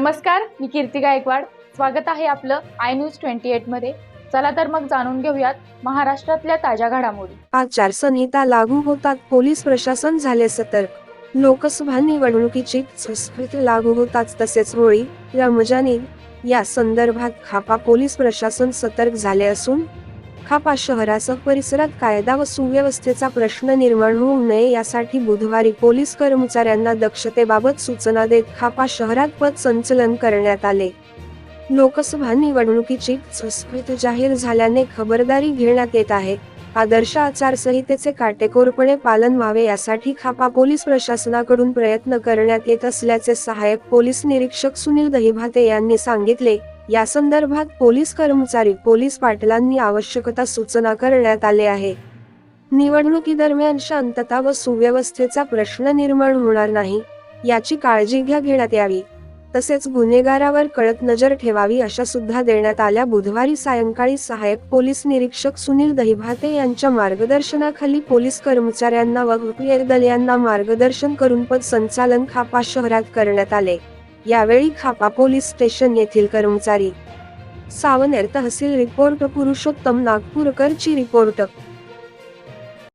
नमस्कार, मी कीर्ती गायकवाड. स्वागत आहे आपलं आय न्यूज 28 मध्ये. चला तर मग जाणून घेऊयात महाराष्ट्रातल्या ताज्या घडामोडी. आचारसंहिता लागू होतात, पोलीस प्रशासन झाले सतर्क. लोकसभा निवडणुकीची संस्कृती लागू होताच तसेच होळी, रमजान ईद या संदर्भात खापा पोलीस प्रशासन सतर्क झाले असून खापा शहरासह परिसरात कायदा व सुव्यवस्थेचा प्रश्न निर्माण होऊ नये यासाठी बुधवारी पोलीस कर्मचाऱ्यांना दक्षतेबाबत सूचना देत खापा शहरात पथसंचलन करण्यात आले. लोकसभा निवडणुकीची संस्कृती जाहीर झाल्याने खबरदारी घेण्यात येत आहे. आदर्श आचारसंहितेचे काटेकोरपणे पालन व्हावे यासाठी खापा पोलीस प्रशासनाकडून प्रयत्न करण्यात येत असल्याचे सहाय्यक पोलीस निरीक्षक सुनील दहिभाते यांनी सांगितले. या संदर्भात पोलीस कर्मचारी पोलीस पाटलांनी आवश्यकता सूचना करण्यात आले आहे. निवडणुकीदरम्यान शांतता व सुव्यवस्थेचा प्रश्न निर्माण होणार नाही याची काळजी घेण्यात यावी. तसेच गुन्हेगारावर कळत नजर ठेवावी अशा सुद्धा देण्यात आल्या. बुधवारी सायंकाळी सहाय्यक पोलीस निरीक्षक सुनील दहिभाते यांच्या मार्गदर्शनाखाली पोलीस कर्मचाऱ्यांना व दल यांना मार्गदर्शन करून पथसंचलन खापा शहरात करण्यात आले. यावेळी खापा पोलीस स्टेशन येथील कर्मचारी सावनेर तहसील रिपोर्ट पुरुषोत्तम नागपूरकर ची रिपोर्ट.